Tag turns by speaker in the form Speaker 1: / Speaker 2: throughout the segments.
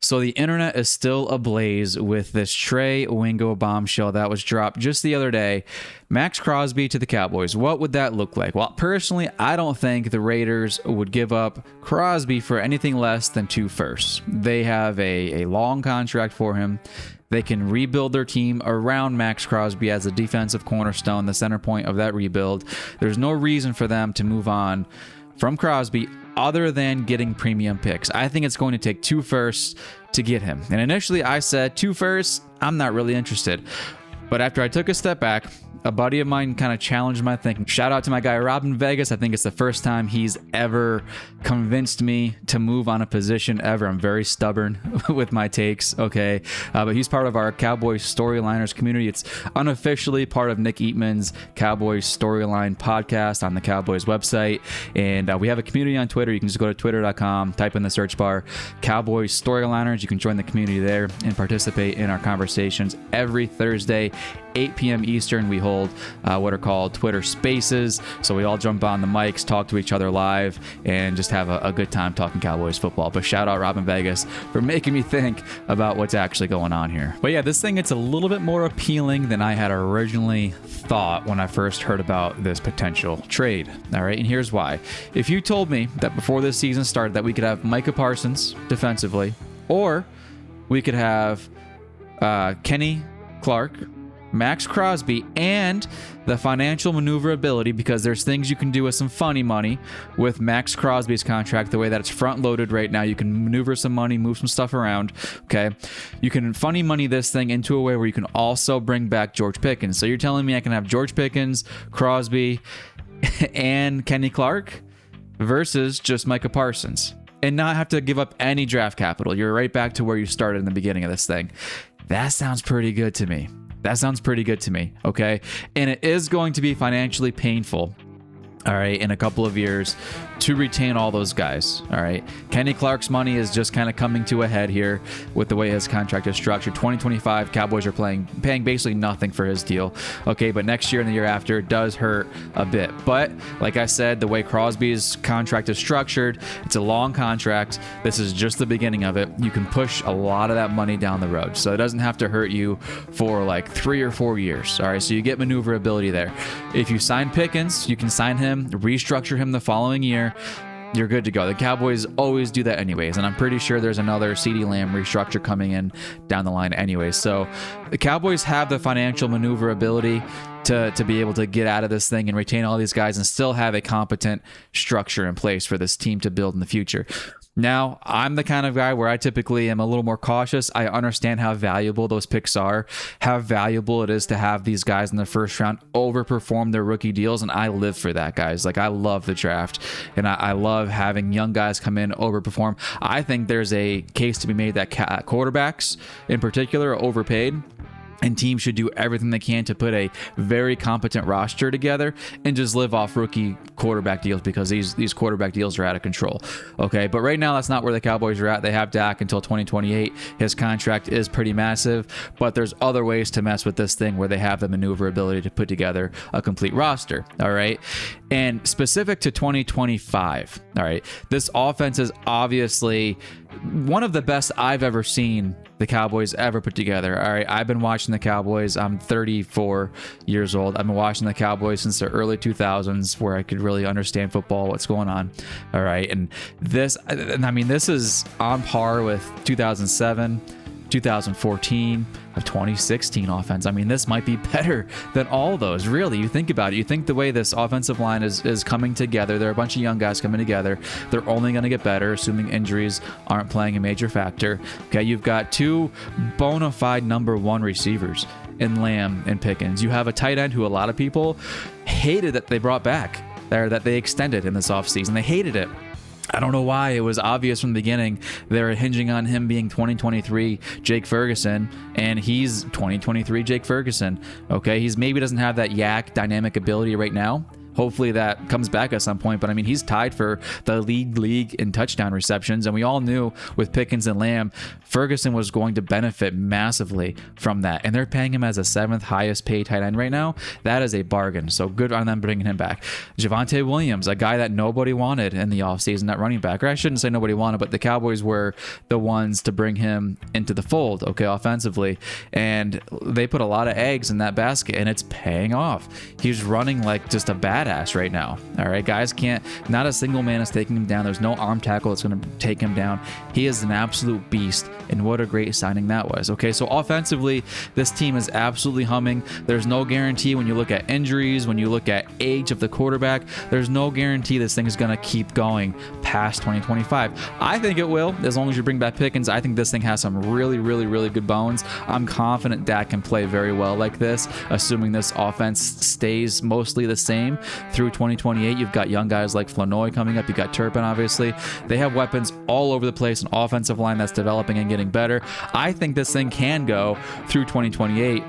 Speaker 1: So the internet is still ablaze with this Trey Wingo bombshell that was dropped just the other day. Maxx Crosby to the Cowboys. What would that look like? Well, personally, I don't think the Raiders would give up Crosby for anything less than 2 firsts. They have a long contract for him. They can rebuild their team around Maxx Crosby as a defensive cornerstone, the center point of that rebuild. There's no reason for them to move on from Crosby other than getting premium picks. I think it's going to take 2 firsts to get him. And initially I said 2 firsts, I'm not really interested. But after I took a step back, a buddy of mine kind of challenged my thinking. Shout out to my guy Rob in Vegas. I think it's the first time he's ever convinced me to move on a position ever. I'm very stubborn with my takes, okay? But he's part of our Cowboys Storyliners community. It's unofficially part of Nick Eatman's Cowboys Storyline podcast on the Cowboys website. And we have a community on Twitter. You can just go to twitter.com, type in the search bar, Cowboys Storyliners. You can join the community there and participate in our conversations every Thursday, 8 p.m. Eastern. We hold what are called Twitter Spaces. So we all jump on the mics, talk to each other live, and just have a good time talking Cowboys football. But shout out Robin Vegas for making me think about what's actually going on here. But yeah, this thing, it's a little bit more appealing than I had originally thought when I first heard about this potential trade. All right, and here's why. If you told me that before this season started that we could have Micah Parsons defensively, or we could have Kenny Clark, Maxx Crosby, and the financial maneuverability, because there's things you can do with some funny money with Maxx Crosby's contract, the way that it's front loaded right now. You can maneuver some money, move some stuff around, okay? You can funny money this thing into a way where you can also bring back George Pickens. So you're telling me I can have George Pickens, Crosby, and Kenny Clark versus just Micah Parsons and not have to give up any draft capital. You're right back to where you started in the beginning of this thing. That sounds pretty good to me. That sounds pretty good to me, okay? And it is going to be financially painful, all right, in a couple of years to retain all those guys, all right? Kenny Clark's money is just kind of coming to a head here with the way his contract is structured. 2025, Cowboys are paying basically nothing for his deal, okay? But next year and the year after does hurt a bit. But like I said, the way Crosby's contract is structured, it's a long contract. This is just the beginning of it. You can push a lot of that money down the road. So it doesn't have to hurt you for like 3 or 4 years, all right? So you get maneuverability there. If you sign Pickens, you can sign him, restructure him the following year, you're good to go. The Cowboys always do that anyways, and I'm pretty sure there's another CeeDee Lamb restructure coming in down the line anyways. So the Cowboys have the financial maneuverability to be able to get out of this thing and retain all these guys and still have a competent structure in place for this team to build in the future. Now, I'm the kind of guy where I typically am a little more cautious. I understand how valuable those picks are, how valuable it is to have these guys in the first round overperform their rookie deals, and I live for that, guys. Like, I love the draft, and I love having young guys come in, overperform. I think there's a case to be made that quarterbacks, in particular, are overpaid. And teams should do everything they can to put a very competent roster together and just live off rookie quarterback deals, because these quarterback deals are out of control. Okay, but right now that's not where the Cowboys are at. They have Dak until 2028. His contract is pretty massive, but there's other ways to mess with this thing where they have the maneuverability to put together a complete roster. All right, and specific to 2025. All right, this offense is obviously one of the best I've ever seen the Cowboys ever put together. All right, I've been watching the Cowboys. I'm 34 years old. I've been watching the Cowboys since the early 2000s, where I could really understand football, what's going on. All right, and I mean, this is on par with 2007, 2014, of 2016 offense. I mean, this might be better than all those. Really, you think about it. You think the way this offensive line is coming together. There are a bunch of young guys coming together. They're only going to get better, assuming injuries aren't playing a major factor. Okay, you've got 2 bona fide number 1 receivers in Lamb and Pickens. You have a tight end who a lot of people hated that they brought back, or that they extended in this offseason. They hated it. I don't know why. It was obvious from the beginning they were hinging on him being 2023 Jake Ferguson, and he's 2023 Jake Ferguson. Okay, he's maybe doesn't have that yak dynamic ability right now. Hopefully that comes back at some point. But I mean, he's tied for the league in touchdown receptions, and we all knew with Pickens and Lamb, Ferguson was going to benefit massively from that, and they're paying him as a 7th highest paid tight end right now. That is a bargain. So good on them bringing him back. Javonte Williams, a guy that nobody wanted in the offseason at running back, or I shouldn't say nobody wanted, but the Cowboys were the ones to bring him into the fold, okay, offensively, and they put a lot of eggs in that basket, and it's paying off. He's running like just a badass right now. All right, guys can't, not a single man is taking him down. There's no arm tackle that's going to take him down. He is an absolute beast, and what a great signing that was. Okay, so offensively, this team is absolutely humming. There's no guarantee when you look at injuries, when you look at age of the quarterback, there's no guarantee this thing is going to keep going past 2025. I think it will, as long as you bring back Pickens. I think this thing has some really good bones. I'm confident Dak can play very well like this, assuming this offense stays mostly the same through 2028. You've got young guys like Flanoy coming up. You got Turpin, obviously. They have weapons all over the place, an offensive line that's developing and getting better. I think this thing can go through 2028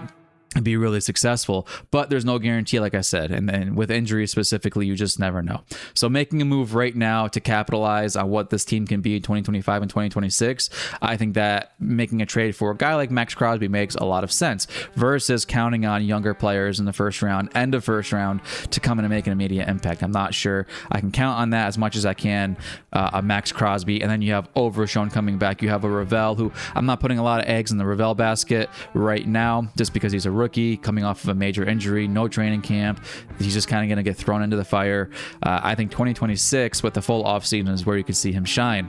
Speaker 1: and be really successful, but there's no guarantee, like I said, and with injuries specifically, you just never know. So making a move right now to capitalize on what this team can be in 2025 and 2026, I think that making a trade for a guy like Maxx Crosby makes a lot of sense versus counting on younger players in the first round, end of first round, to come in and make an immediate impact. I'm not sure I can count on that as much as I can a Maxx Crosby, and then you have Overshown coming back. You have a Ravel, who I'm not putting a lot of eggs in the Ravel basket right now just because he's a rookie coming off of a major injury, no training camp. He's just kind of going to get thrown into the fire. I think 2026 with the full offseason is where you can see him shine.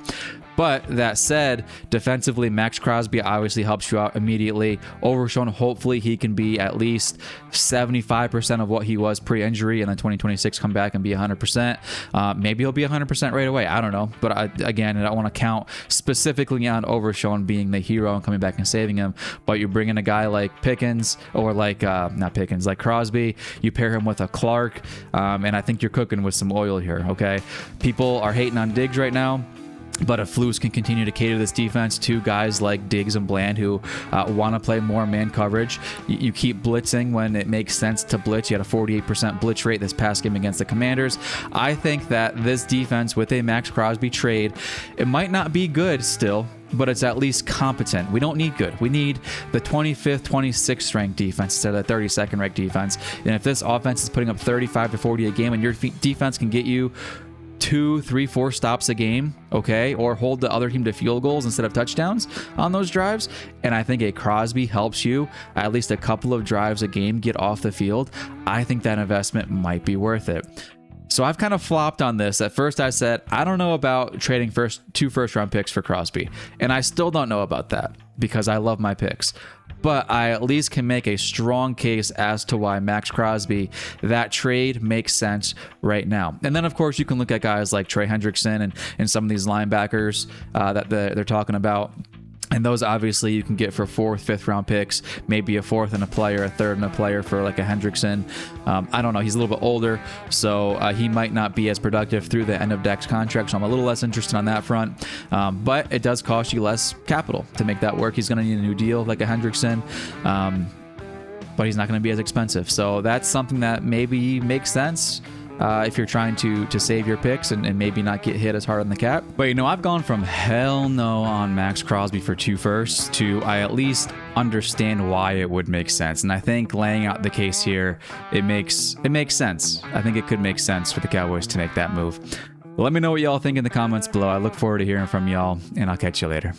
Speaker 1: But that said, defensively, Maxx Crosby obviously helps you out immediately. Overshown, hopefully he can be at least 75% of what he was pre-injury, and then 2026 come back and be 100%. Maybe he'll be 100% right away. I don't know. But again, I don't want to count specifically on Overshown being the hero and coming back and saving him. But you bring in a guy like Pickens, or like, not Pickens, like Crosby. You pair him with a Clark, and I think you're cooking with some oil here, okay? People are hating on Diggs right now. But if Flus can continue to cater this defense to guys like Diggs and Bland who want to play more man coverage, you keep blitzing when it makes sense to blitz. You had a 48% blitz rate this past game against the Commanders. I think that this defense with a Maxx Crosby trade, it might not be good still, but it's at least competent. We don't need good. We need the 25th, 26th ranked defense instead of the 32nd ranked defense. And if this offense is putting up 35 to 40 a game and your defense can get you 2, 3, 4 stops a game, okay, or hold the other team to field goals instead of touchdowns on those drives, and I think a Crosby helps you at least a couple of drives a game get off the field, I think that investment might be worth it. So I've kind of flopped on this. At first I said, I don't know about trading 2 first-round picks for Crosby, and I still don't know about that because I love my picks. But I at least can make a strong case as to why Maxx Crosby, that trade makes sense right now. And then, of course, you can look at guys like Trey Hendrickson and some of these linebackers that they're talking about. And those obviously you can get for 4th, 5th round picks, maybe a 4th and a player, a 3rd and a player for like a Hendrickson. I don't know. He's a little bit older, so he might not be as productive through the end of Dak's contract. So I'm a little less interested on that front. But it does cost you less capital to make that work. He's going to need a new deal like a Hendrickson. But he's not going to be as expensive. So that's something that maybe makes sense. If you're trying to save your picks and maybe not get hit as hard on the cap. But, you know, I've gone from hell no on Maxx Crosby for 2 firsts to I at least understand why it would make sense. And I think laying out the case here, it makes sense. I think it could make sense for the Cowboys to make that move. Let me know what y'all think in the comments below. I look forward to hearing from y'all, and I'll catch you later.